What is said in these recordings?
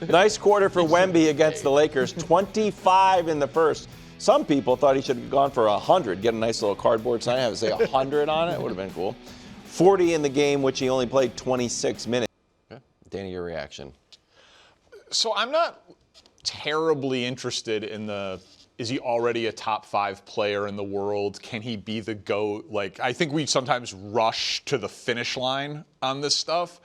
Nice quarter for Wemby against the Lakers. 25 in the first. Some people thought he should have gone for 100. Get a nice little cardboard sign. Have to say 100 on it. Would have been cool. 40 in the game, which he only played 26 minutes. Okay. Danny, your reaction? So I'm not terribly interested in is he already a top 5 player in the world? Can he be the GOAT? Like, I think we sometimes rush to the finish line on this stuff.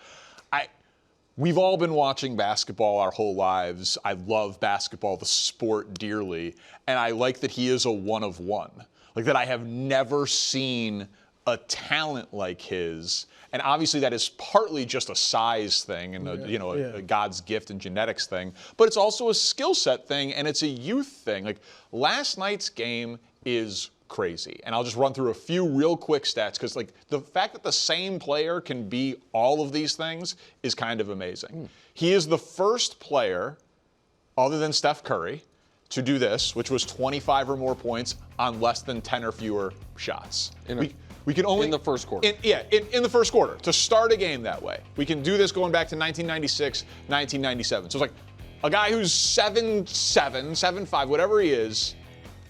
We've all been watching basketball our whole lives. I love basketball, the sport, dearly. And I like that he is a one of one. Like that I have never seen a talent like his. And obviously that is partly just a size thing and a God's gift and genetics thing. But it's also a skill set thing and it's a youth thing. Like last night's game is crazy. And I'll just run through a few real quick stats because like the fact that the same player can be all of these things is kind of amazing. He is the first player other than Steph Curry to do this, which was 25 or more points on less than 10 or fewer shots. We can only in the first quarter. In the first quarter to start a game that way. We can do this going back to 1996, 1997. So it's like a guy who's 7'7", 7'5", whatever he is,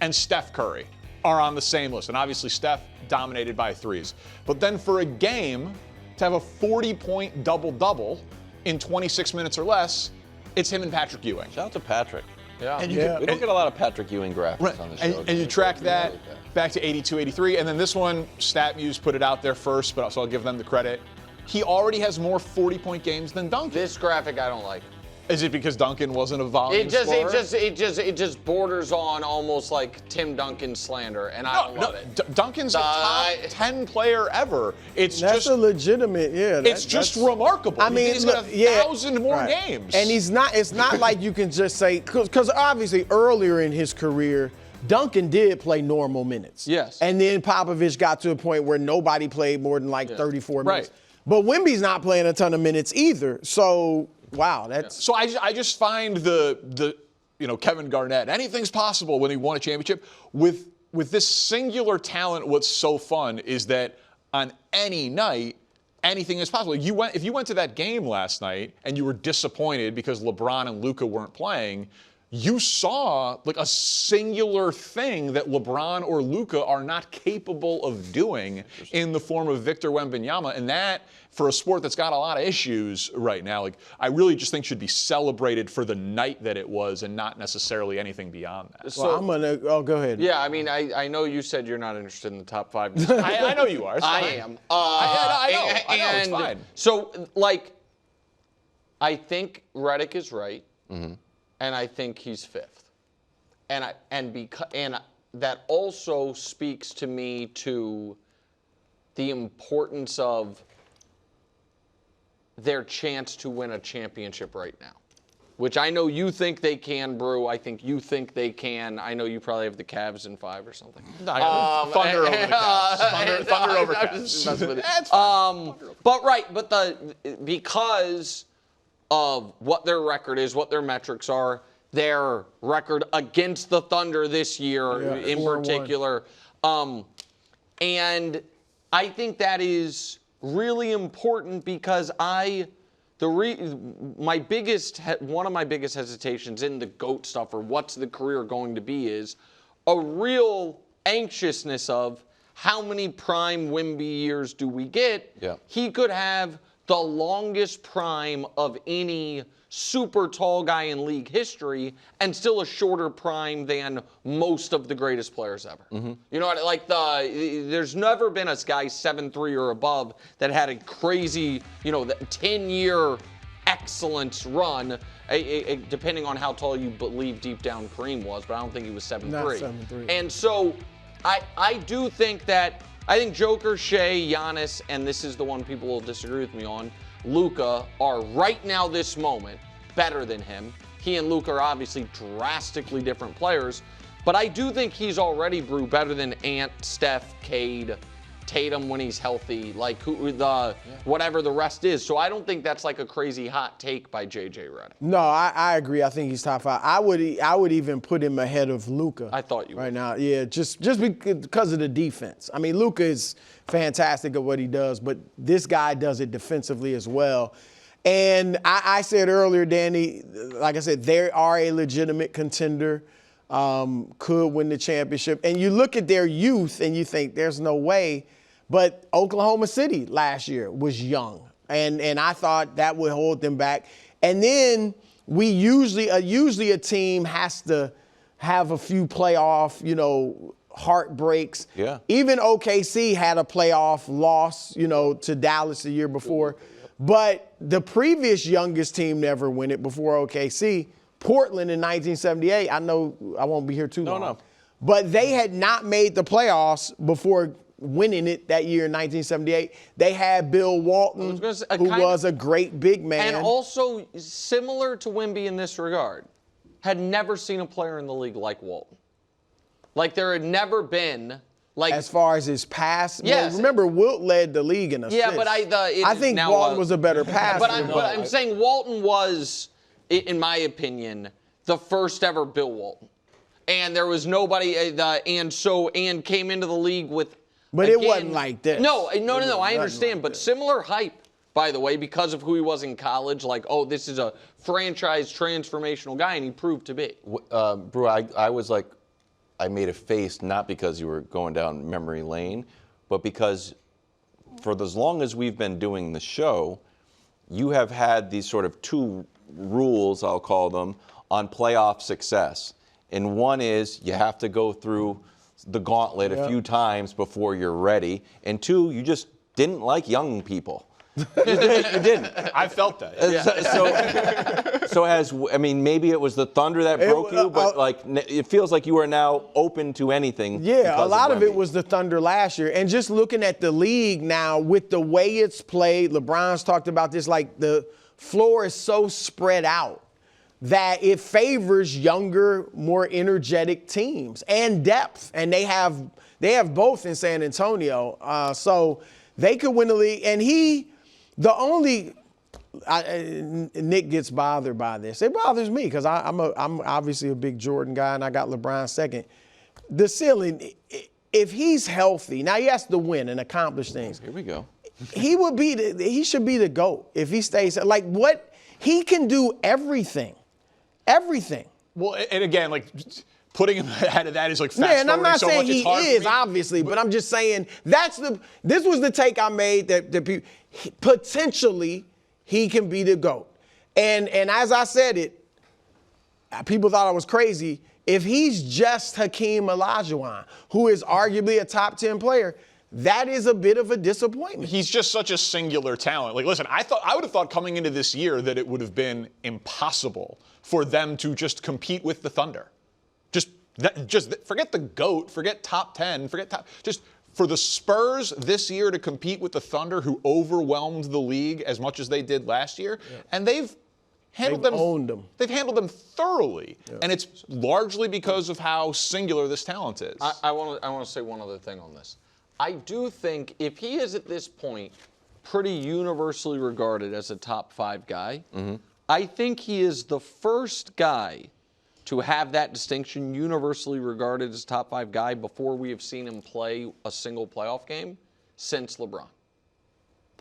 and Steph Curry are on the same list. And obviously Steph dominated by threes. But then for a game to have a 40-point double-double in 26 minutes or less, it's him and Patrick Ewing. Shout out to Patrick. Yeah. We don't get a lot of Patrick Ewing graphics on the show. And you track that back to 82, 83. And then this one, StatMuse put it out there first, but so I'll give them the credit. He already has more 40-point games than Duncan. This graphic I don't like. Is it because Duncan wasn't a volume scorer? It just borders on almost like Tim Duncan slander, and I don't love it. Duncan's a top 10 player ever. That's a legitimate, it's just remarkable. I mean, he's got 1,000 more games. And it's not like you can just say, because obviously earlier in his career, Duncan did play normal minutes. Yes. And then Popovich got to a point where nobody played more than like 34 minutes. Right. But Wemby's not playing a ton of minutes either. So, wow, that's... So I just find the Kevin Garnett, anything's possible when he won a championship. With this singular talent, what's so fun is that on any night, anything is possible. If you went to that game last night and you were disappointed because LeBron and Luka weren't playing, you saw like a singular thing that LeBron or Luka are not capable of doing in the form of Victor Wembanyama. And that, for a sport that's got a lot of issues right now, like I really just think should be celebrated for the night that it was and not necessarily anything beyond that. So I'm going to, go ahead. Yeah, I mean, I know you said you're not interested in the top 5. I know you are. I am. I know, it's fine. So, like, I think Redick is right. Mm-hmm. And I think he's 5th. And that also speaks to me to the importance of their chance to win a championship right now. Which I know you think they can, Brew. I think you think they can. I know you probably have the Cavs in 5 or something. Thunder over the Cavs. Thunder over Cavs. But because of what their record is, what their metrics are, their record against the Thunder this year in particular. And I think that is really important because one of my biggest hesitations in the GOAT stuff or what's the career going to be is a real anxiousness of how many prime Wemby years do we get? Yeah. He could have the longest prime of any super tall guy in league history and still a shorter prime than most of the greatest players ever. Mm-hmm. You know what? Like there's never been a guy 7'3" or above that had a crazy, 10-year excellence run, depending on how tall you believe deep down Kareem was, but I don't think he was 7'3". Not 7'3". And so I do think that I think Joker, Shea, Giannis, and this is the one people will disagree with me on, Luka are right now this moment better than him. He and Luka are obviously drastically different players, but I do think he's already, Brew, better than Ant, Steph, Cade, Tatum when he's healthy, like whatever the rest is. So I don't think that's like a crazy hot take by JJ Redick. No, I agree. I think he's top 5. I would even put him ahead of Luka. I thought you would. Right now. Yeah, just because of the defense. I mean, Luka is fantastic at what he does, but this guy does it defensively as well. And I said earlier, Danny, like I said, they are a legitimate contender, could win the championship. And you look at their youth and you think there's no way. But Oklahoma City last year was young. And I thought that would hold them back. And then usually a team has to have a few playoff, heartbreaks. Yeah. Even OKC had a playoff loss, to Dallas the year before. But the previous youngest team to ever win it before OKC, Portland in 1978, I know I won't be here too long. No. But they had not made the playoffs before winning it that year in 1978. They had Bill Walton, who was a great big man. And also, similar to Wemby in this regard, had never seen a player in the league like Walton. Like, there had never been... as far as his pass, yes. Remember Wilt led the league in assists. Yeah, but I think Walton was a better passer. But I'm saying Walton was, in my opinion, the first ever Bill Walton, and there was nobody, and came into the league with. But it wasn't like this. No. I understand, but similar hype, by the way, because of who he was in college. Like, this is a franchise transformational guy, and he proved to be. Brew, I was like. I made a face not because you were going down memory lane, but because for as long as we've been doing the show, you have had these sort of two rules, I'll call them, on playoff success. And one is you have to go through the gauntlet a few times before you're ready. And two, you just didn't like young people. You didn't. I felt that. Yeah. Maybe it was the Thunder that broke you, but it feels like you are now open to anything. Yeah, a lot of it was the Thunder last year. And just looking at the league now with the way it's played, LeBron's talked about this, like the floor is so spread out that it favors younger, more energetic teams and depth. And they have both in San Antonio. So they could win the league. And Nick gets bothered by this. It bothers me because I'm obviously a big Jordan guy and I got LeBron second. The ceiling, if he's healthy, now he has to win and accomplish things. Here we go. He should be the GOAT if he stays. Like what he can do everything. Everything. Well, and again, putting him ahead of that is fast forwarding. Yeah, and I'm not saying he is, me. obviously, but I'm just saying this was the take I made that potentially he can be the GOAT. And as I said it, people thought I was crazy. If he's just Hakeem Olajuwon, who is arguably a top 10 player, that is a bit of a disappointment. He's just such a singular talent. Listen, I would have thought coming into this year that it would have been impossible for them to just compete with the Thunder. Just forget the GOAT, forget top 10, just for the Spurs this year to compete with the Thunder, who overwhelmed the league as much as they did last year, and they've owned them. They've handled them thoroughly, and it's largely because of how singular this talent is. I want to say one other thing on this. I do think if he is at this point pretty universally regarded as a top 5 guy, I think he is the first guy to have that distinction universally regarded as top 5 guy before we have seen him play a single playoff game since LeBron.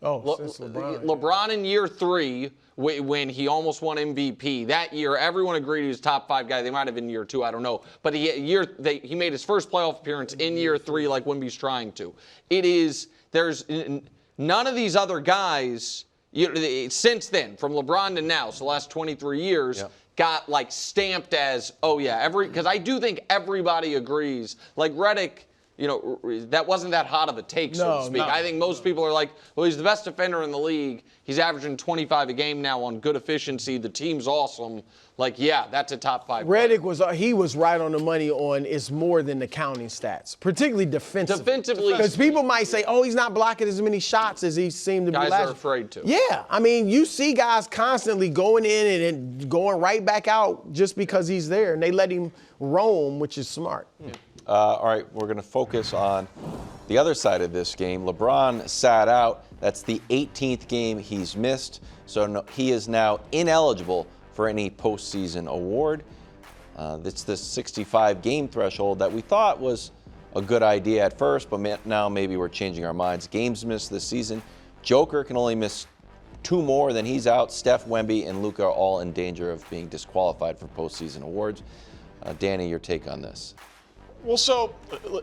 Since LeBron. LeBron in year 3, when he almost won MVP, that year everyone agreed he was top 5 guy. They might have been year 2, I don't know. But he made his first playoff appearance in year 3 like Wemby's trying to. There's none of these other guys, since then, from LeBron to now, so the last 23 years, got stamped as, because I do think everybody agrees. Like Redick, that wasn't that hot of a take, so to speak. I think most people are like, well, he's the best defender in the league. He's averaging 25 a game now on good efficiency. The team's awesome. That's a top 5 Redick was right on the money on it's more than the counting stats, particularly defensively. Because people might say, he's not blocking as many shots as he seemed to be last year. Guys are afraid to. Yeah, you see guys constantly going in and going right back out just because he's there, and they let him roam, which is smart. Yeah. All right, we're going to focus on the other side of this game. LeBron sat out. That's the 18th game he's missed, so he is now ineligible for any postseason award. It's the 65-game threshold that we thought was a good idea at first, but now maybe we're changing our minds. Games missed this season. Joker can only miss 2 more, then he's out. Steph, Wemby, and Luka are all in danger of being disqualified for postseason awards. Danny, your take on this? Well, so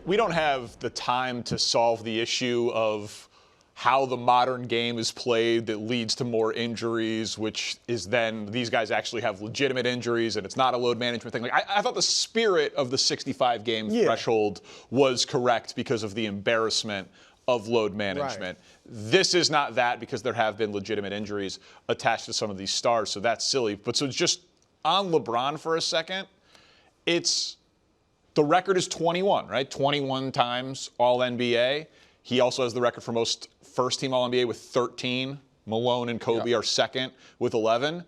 we don't have the time to solve the issue of how the modern game is played that leads to more injuries, which is then these guys actually have legitimate injuries and it's not a load management thing. Like I thought the spirit of the 65 game threshold was correct because of the embarrassment of load management. Right. This is not that because there have been legitimate injuries attached to some of these stars, so that's silly. But so just on LeBron for a second, the record is 21, right? 21 times All-NBA. He also has the record for most first-team All-NBA with 13. Malone and Kobe are second with 11.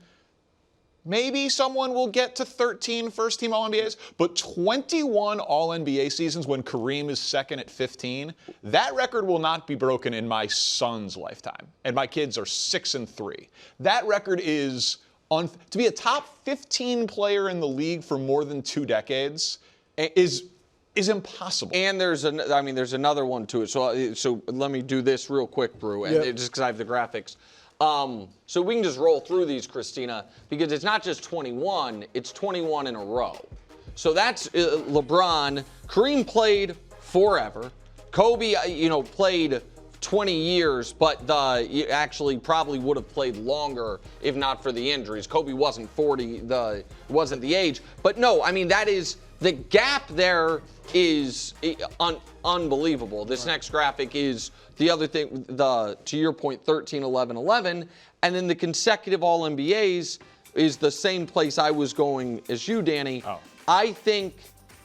Maybe someone will get to 13 first-team All-NBAs, but 21 All-NBA seasons when Kareem is second at 15, that record will not be broken in my son's lifetime. And my kids are 6 and 3. That record is, to be a top 15 player in the league for more than 2 decades is impossible. And there's another one to it. So let me do this real quick, Brew, and just because I have the graphics. So we can just roll through these, Christina, because it's not just 21, it's 21 in a row. So that's LeBron. Kareem played forever. Kobe, played 20 years, but actually probably would have played longer if not for the injuries. Kobe wasn't 40, wasn't the age. But no, that is, the gap there is unbelievable. This next graphic is the other thing, to your point, 13, 11, 11. And then the consecutive All-NBAs is the same place I was going as you, Danny. Oh. I think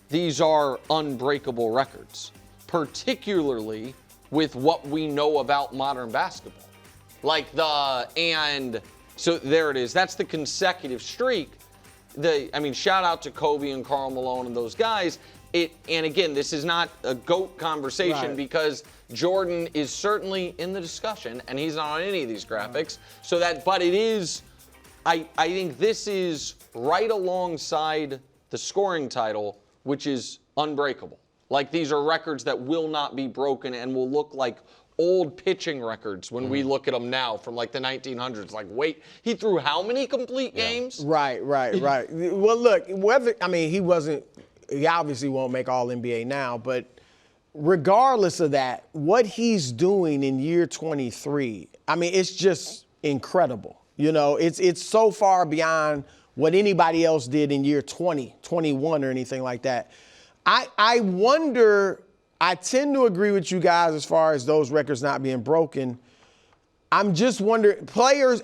these are unbreakable records, particularly with what we know about modern basketball. And so there it is. That's the consecutive streak. Shout out to Kobe and Karl Malone and those guys. And again, this is not a GOAT conversation because Jordan is certainly in the discussion and he's not on any of these graphics. But it is, I think this is right alongside the scoring title, which is unbreakable. These are records that will not be broken and will look like old pitching records when we look at them now from the 1900s. Wait, he threw how many complete games? Right. Well, look, he obviously won't make All-NBA now, but regardless of that, what he's doing in year 23, it's just incredible. It's so far beyond what anybody else did in year 20, 21 or anything like that. I wonder, I tend to agree with you guys as far as those records not being broken. I'm just wondering,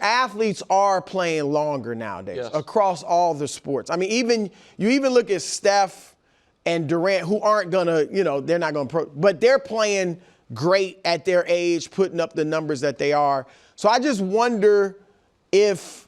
athletes are playing longer nowadays across all the sports. You even look at Steph and Durant, who aren't gonna, they're not gonna, but they're playing great at their age, putting up the numbers that they are. So I just wonder if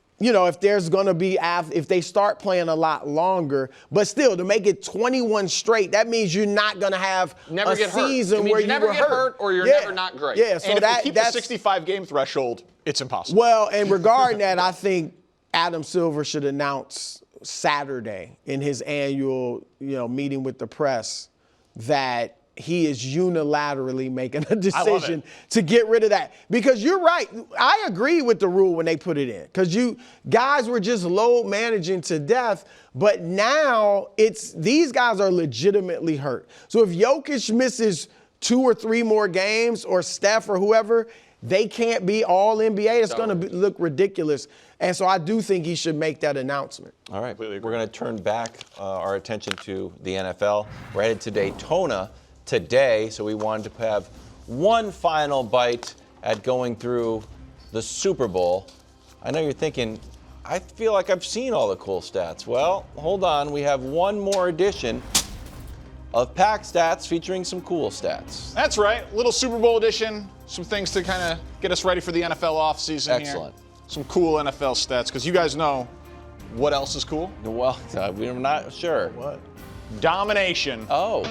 there's going to be, if they start playing a lot longer, but still to make it 21 straight, that means you're not going to have a season where you never were get hurt or you're never not great. Yeah, so and if they keep the 65 game threshold, it's impossible. Well, and regarding that, I think Adam Silver should announce Saturday in his annual, meeting with the press that he is unilaterally making a decision to get rid of that. Because you're right. I agree with the rule when they put it in. Because guys were just load managing to death. But now these guys are legitimately hurt. So if Jokic misses 2 or 3 more games, or Steph or whoever, they can't be All-NBA. It's going to look ridiculous. And so I do think he should make that announcement. All right. We're going to turn back our attention to the NFL. We're headed to Daytona today, so we wanted to have one final bite at going through the Super Bowl. I know you're thinking, I feel like I've seen all the cool stats. Well, hold on. We have one more edition of Pack Stats featuring some cool stats. That's right. Little Super Bowl edition. Some things to kind of get us ready for the NFL offseason. Excellent. Here. Some cool NFL stats, because you guys know what else is cool? Well, we're not sure. What? Domination. Oh.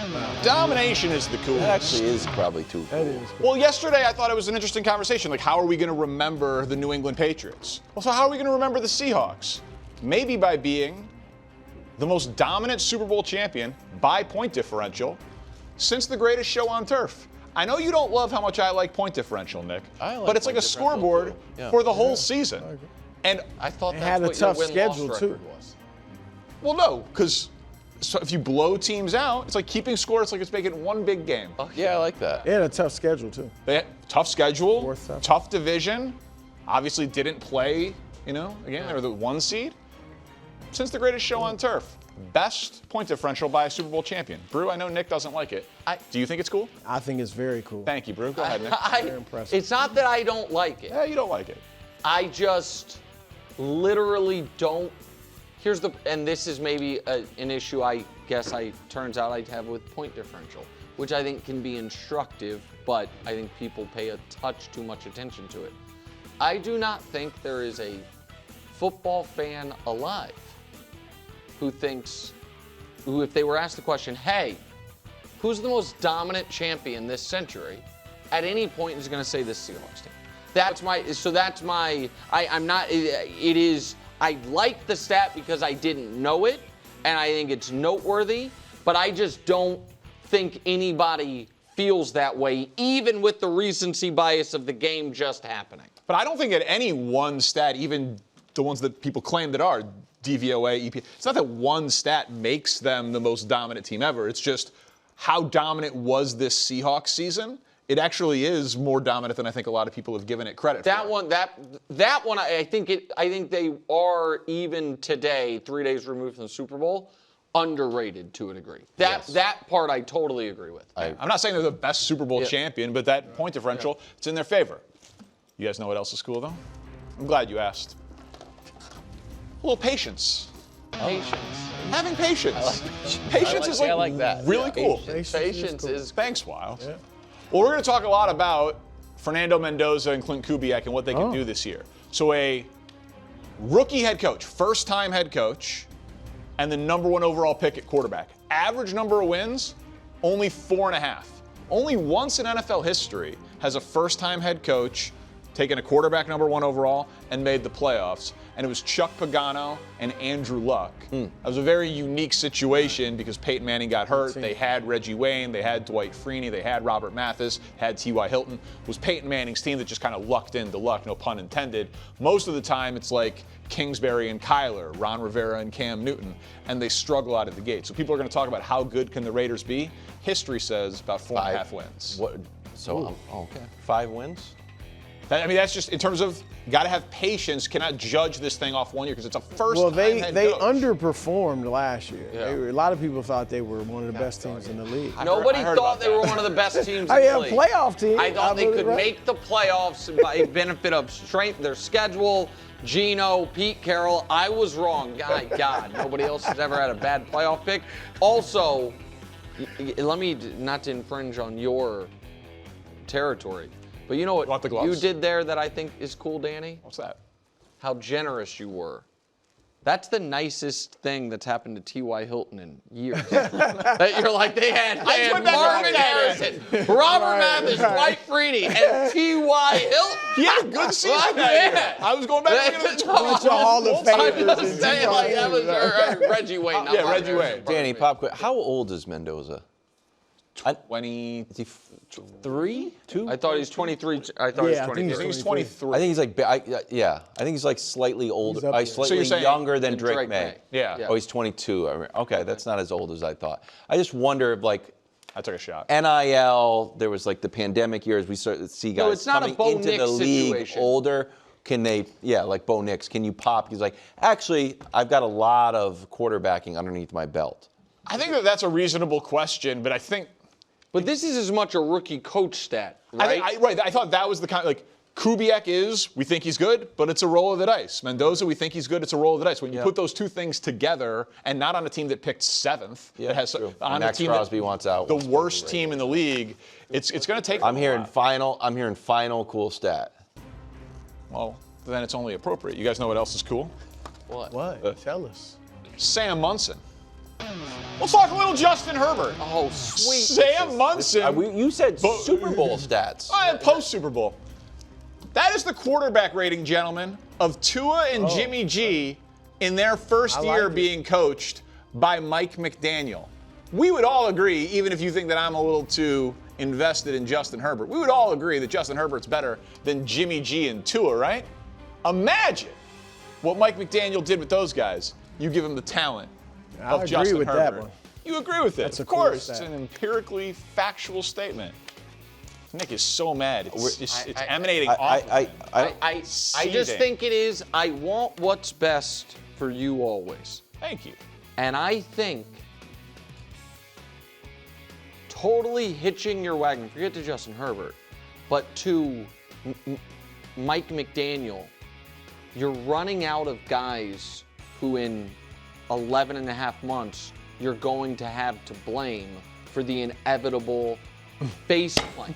Domination is the coolest. That actually is probably too cool. That is cool. Well, yesterday I thought it was an interesting conversation. How are we going to remember the New England Patriots? Well, so how are we going to remember the Seahawks? Maybe by being the most dominant Super Bowl champion by point differential since the greatest show on turf. I know you don't love how much I like point differential, Nick, I like but it's like a point differential, scoreboard too. Yeah. for the whole season. And I thought that's had a what your tough win-loss schedule, record too. was. well, no, because if you blow teams out, it's like keeping score. It's like it's making one big game. Yeah, I like that. They had a tough schedule, too. They had tough schedule, Fourth up. tough division. Obviously, didn't play. Again, they were the 1 seed. Since the greatest show on turf, best point differential by a Super Bowl champion. Brew, I know Nick doesn't like it. Do you think it's cool? I think it's very cool. Thank you, Brew. Go ahead, Nick. Very impressive. It's not that I don't like it. Yeah, you don't like it. I just literally don't. And this is maybe an issue turns out I have with point differential, which I think can be instructive, but I think people pay a touch too much attention to it. I do not think there is a football fan alive who, if they were asked the question, hey, who's the most dominant champion this century, at any point is going to say this Seahawks team. I like the stat because I didn't know it, and I think it's noteworthy, but I just don't think anybody feels that way, even with the recency bias of the game just happening. But I don't think at any one stat, even the ones that people claim that are DVOA, EP, it's not that one stat makes them the most dominant team ever. It's just how dominant was this Seahawks season? It actually is more dominant than I think a lot of people have given it credit That for. one, I think they are, even today, 3 days removed from the Super Bowl, underrated to a degree. That part I totally agree with. I'm not saying they're the best Super Bowl champion, but that point differential, it's in their favor. You guys know what else is cool, though? I'm glad you asked. A little patience. Patience. Having patience. I like patience. Patience is I like that. really Yeah, cool. Patience is. Thanks, Wild. Yeah. Well, we're going to talk a lot about Fernando Mendoza and Clint Kubiak and what they can do this year. So a rookie head coach, first-time head coach, and the #1 overall pick at quarterback. Average number of wins, only 4.5. Only once in NFL history has a first-time head coach taken a quarterback #1 overall and made the playoffs. And it was Chuck Pagano and Andrew Luck. That was a very unique situation because Peyton Manning got hurt. They had Reggie Wayne, they had Dwight Freeney, they had Robert Mathis, had T.Y. Hilton. It was Peyton Manning's team that just kind of lucked into luck, no pun intended. Most of the time, it's like Kingsbury and Kyler, Ron Rivera and Cam Newton, and they struggle out of the gate. So people are going to talk about how good can the Raiders be. History says about 4.5 wins. What? So, okay. 5 wins? That's just in terms of you got to have patience. Cannot judge this thing off 1 year because it's a first. Well, time head they coach. underperformed last year. Yeah. A lot of people thought they were one of the best teams in the league. Nobody I heard thought about they were that. one of the best teams Oh, in yeah, the league. playoff team. I thought they could Right. make the playoffs by benefit of strength, their schedule, Geno, Pete Carroll. I was wrong. God, nobody else has ever had a bad playoff pick. Also, let me, not to infringe on your territory, but you know what Want the gloves? you did there that I think is cool, Danny? What's that? How generous you were. That's the nicest thing that's happened to T.Y. Hilton in years. That you're like, they had went back Marvin and looked at Harrison, Robert Mathis, Dwight Freeney, and T.Y. Hilton. He had a good season that year. I was going back and looking at Bunch of Hall of Famers. I'm just saying, like, that was Reggie Wayne. not Yeah, Marvin Reggie Wayne. Harrison. Danny, pop quick. How old is Mendoza? 20. Is he 3? 2? I thought he's 23. I thought Yeah, I he was think 23. I think he's 23. I think he's like, I think he's like slightly older, He's up there. slightly So you're saying- younger than Drake, Drake May. May. Yeah. Oh, he's 22. Okay, that's not as old as I thought. I just wonder if like I took a shot. NIL, there was like the pandemic years, we started to see guys it's not a coming Bo into the Nix league situation. older. Can they, like Bo Nix, can you pop? He's like, actually, I've got a lot of quarterbacking underneath my belt. I think that's a reasonable question, but I think But this is as much a rookie coach stat, right? I thought that was the kind like Kubiak we think he's good, but it's a roll of the dice. Mendoza, we think he's good, it's a roll of the dice. When you put those two things together, and not on a team that picked 7th, that has true. on And a Max team Crosby that, wants out. the wants to worst be team in the league, it's going to take. I'm a hearing lot. final cool stat. Well, then it's only appropriate. You guys know what else is cool? What? Tell us. Sam Munson. Let's talk a little Justin Herbert. Oh, sweet. Sam Munson. You said Super Bowl stats. Post Super Bowl. That is the quarterback rating, gentlemen, of Tua and Jimmy G in their first I like year it. being coached by Mike McDaniel. We would all agree, even if you think that I'm a little too invested in Justin Herbert. We would all agree that Justin Herbert's better than Jimmy G and Tua, right? Imagine what Mike McDaniel did with those guys. You give him the talent of Justin with Herbert. that one. You agree with it? That's a of course, cool it's stat. an empirically factual statement. Nick is so mad. It's emanating off of him. I just Seething. think it is. I want what's best for you always. Thank you. And I think totally hitching your wagon, forget to Justin Herbert, but to Mike McDaniel, you're running out of guys who in 11 and a half months you're going to have to blame for the inevitable face plant.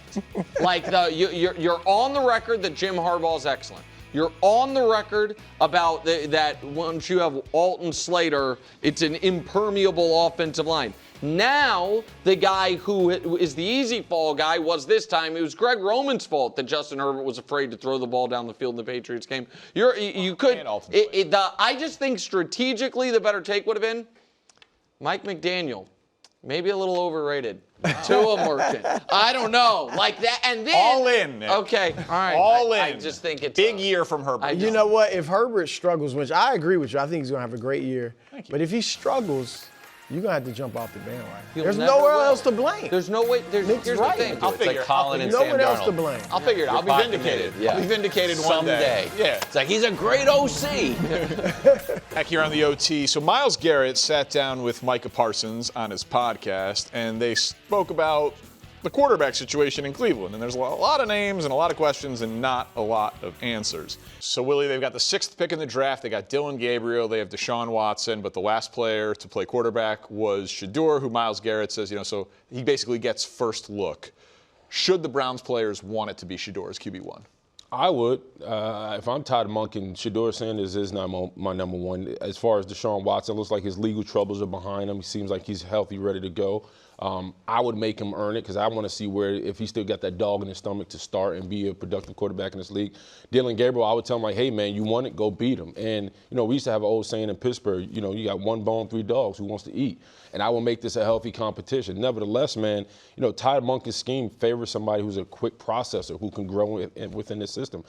Like you're on the record that Jim Harbaugh is excellent. You're on the record about that once you have Alton Slater, it's an impermeable offensive line. Now, the guy who is the easy fall guy was this time, it was Greg Roman's fault that Justin Herbert was afraid to throw the ball down the field in the Patriots game. I just think strategically the better take would have been Mike McDaniel. Maybe a little overrated. Tua Merchant. I don't know. Like that. And then. All in, Nick. Okay. All right. All in. I just think it's. Big year from Herbert. You know what? If Herbert struggles, which I agree with you, I think he's going to have a great year. Thank you. But if he struggles, you're going to have to jump off the bandwagon. He'll There's never nowhere will. else to blame. There's no way. Here's right. the thing. I'll figure it. Colin and no Sam one else Darnold. to blame. I'll figure it out. I'll be vindicated. Yeah. I'll be vindicated one day. Someday. Yeah. It's like he's a great OC. Back here on the OT. So Myles Garrett sat down with Micah Parsons on his podcast, and they spoke about the quarterback situation in Cleveland. And there's a lot of names and a lot of questions and not a lot of answers. So, Willie, they've got the 6th pick in the draft. They got Dylan Gabriel. They have Deshaun Watson. But the last player to play quarterback was Shedeur, who Myles Garrett says, so he basically gets first look. Should the Browns players want it to be Shedeur as QB1? I would. If I'm Todd Monken, Shedeur Sanders is not my number one. As far as Deshaun Watson, looks like his legal troubles are behind him. He seems like he's healthy, ready to go. I would make him earn it because I want to see if he still got that dog in his stomach to start and be a productive quarterback in this league. Dylan Gabriel, I would tell him, like, hey, man, you want it, go beat him. And, we used to have an old saying in Pittsburgh, you got one bone, 3 dogs, who wants to eat? And I will make this a healthy competition. Nevertheless, man, Todd Monken's scheme favors somebody who's a quick processor who can grow within the system.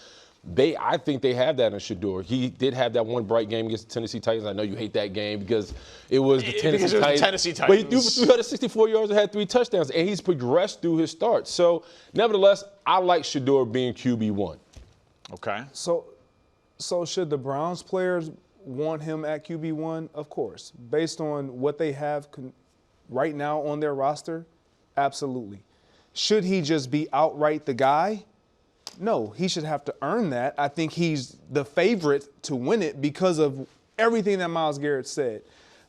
I think they have that in Shedeur. He did have that one bright game against the Tennessee Titans. I know you hate that game because it was the Tennessee Titans. But he threw for 364 yards and had 3 touchdowns, and he's progressed through his start. So, nevertheless, I like Shedeur being QB1. Okay. So should the Browns players want him at QB1? Of course. Based on what they have right now on their roster, absolutely. Should he just be outright the guy? No, he should have to earn that. I think he's the favorite to win it because of everything that Myles Garrett said.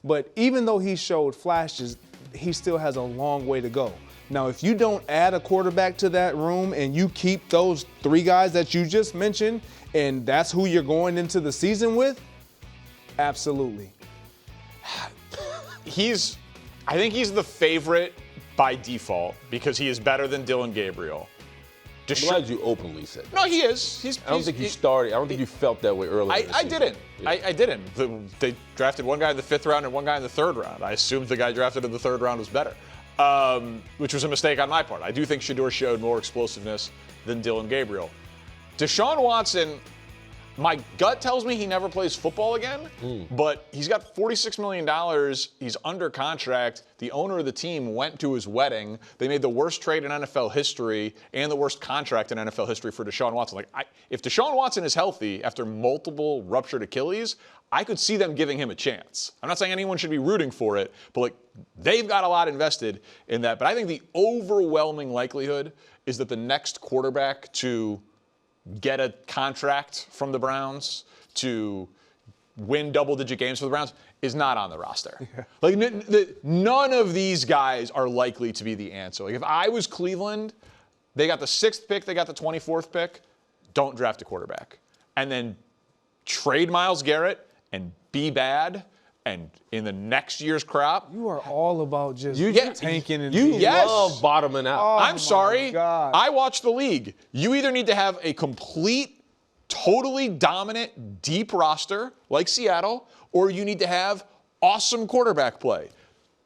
But even though he showed flashes, he still has a long way to go. Now, if you don't add a quarterback to that room and you keep those 3 guys that you just mentioned, and that's who you're going into the season with, absolutely. I think he's the favorite by default because he is better than Dylan Gabriel. I'm glad you openly said that. No, he is. I don't think you started. I don't think you felt that way earlier. I didn't. I didn't. They drafted one guy in the 5th round and one guy in the 3rd round. I assumed the guy drafted in the 3rd round was better, which was a mistake on my part. I do think Shedeur showed more explosiveness than Dylan Gabriel. Deshaun Watson, my gut tells me he never plays football again, but he's got $46 million. He's under contract. The owner of the team went to his wedding. They made the worst trade in NFL history and the worst contract in NFL history for Deshaun Watson. If Deshaun Watson is healthy after multiple ruptured Achilles, I could see them giving him a chance. I'm not saying anyone should be rooting for it, but they've got a lot invested in that. But I think the overwhelming likelihood is that the next quarterback to get a contract from the Browns, to win double-digit games for the Browns, is not on the roster. Yeah. None of these guys are likely to be the answer. If I was Cleveland, they got the 6th pick, they got the 24th pick, don't draft a quarterback. And then trade Myles Garrett and be bad, and in the next year's crop. You are all about just tanking and You Yes. love bottoming out. Oh, I'm sorry. God. I watch the league. You either need to have a complete, totally dominant, deep roster like Seattle, or you need to have awesome quarterback play.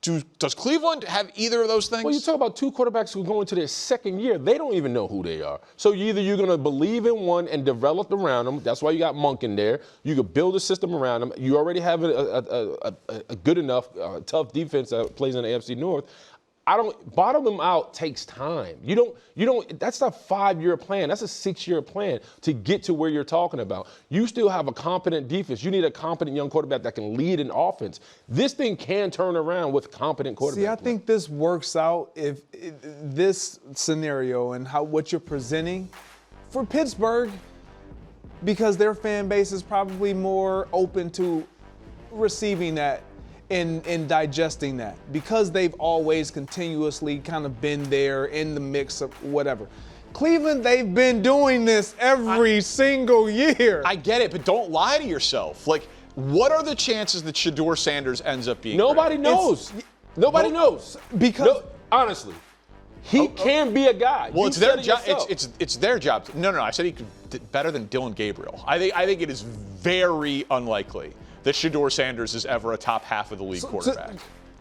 Does Cleveland have either of those things? Well, you talk about two quarterbacks who go into their second year. They don't even know who they are. So either you're going to believe in one and develop around them. That's why you got Monk in there. You could build a system around them. You already have a good enough, tough defense that plays in the AFC North. Bottom them out takes time. You don't, that's not a 5-year plan. That's a 6-year plan to get to where you're talking about. You still have a competent defense. You need a competent young quarterback that can lead an offense. This thing can turn around with competent quarterback. See, I think this works out if this scenario and what you're presenting for Pittsburgh, because their fan base is probably more open to receiving that and digesting that, because they've always continuously kind of been there in the mix of whatever. Cleveland, they've been doing this every single year. I get it, but don't lie to yourself. Like, what are the chances that Shedeur Sanders ends up being Nobody great? knows. Nobody knows. Because honestly, he can be a guy. Well, You it's their said it job. yourself. It's their job. No. I said he could better than Dylan Gabriel. I think it is very unlikely that Shedeur Sanders is ever a top half of the league quarterback.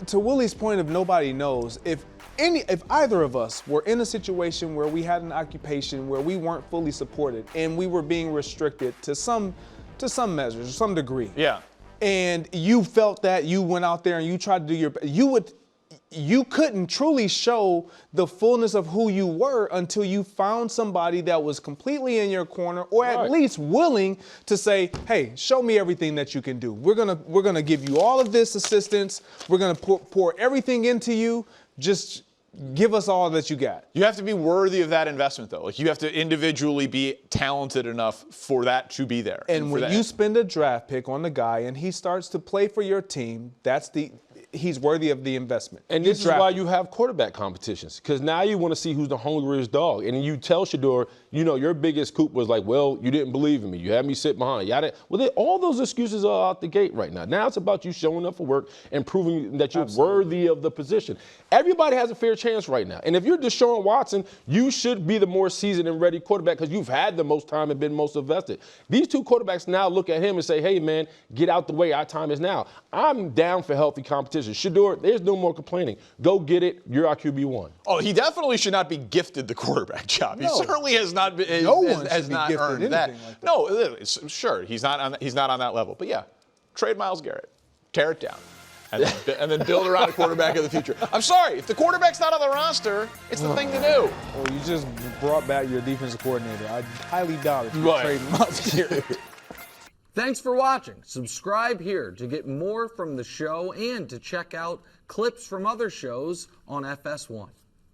To Willie's point of nobody knows, if either of us were in a situation where we had an occupation where we weren't fully supported and we were being restricted to some measures or some degree. Yeah. And you felt that, you went out there and you tried to do you couldn't truly show the fullness of who you were until you found somebody that was completely in your corner, or at least willing to say, hey, show me everything that you can do. We're gonna give you all of this assistance. We're gonna pour everything into you. Just give us all that you got. You have to be worthy of that investment, though. Like, you have to individually be talented enough for that to be there. And when you spend a draft pick on the guy and he starts to play for your team, he's worthy of the investment. And this is why you have quarterback competitions, because now you want to see who's the hungriest dog. And you tell Shedeur, your biggest coup was like, well, you didn't believe in me. You had me sit behind. All those excuses are out the gate right now. Now it's about you showing up for work and proving that you're worthy of the position. Everybody has a fair chance right now. And if you're Deshaun Watson, you should be the more seasoned and ready quarterback because you've had the most time and been most invested. These two quarterbacks now look at him and say, hey, man, get out the way. Our time is now. I'm down for healthy competition. Shedeur, there's no more complaining. Go get it. You're our QB1. Oh, he definitely should not be gifted the quarterback job. No. He certainly has not been. No one has should be not gifted earned anything that. like that. No, sure, he's not on that level. But yeah, trade Myles Garrett, tear it down, and then build around a quarterback of the future. I'm sorry, if the quarterback's not on the roster, it's the thing to do. Well, you just brought back your defensive coordinator. I highly doubt if you trade Myles Garrett. Thanks for watching. Subscribe here to get more from the show and to check out clips from other shows on FS1.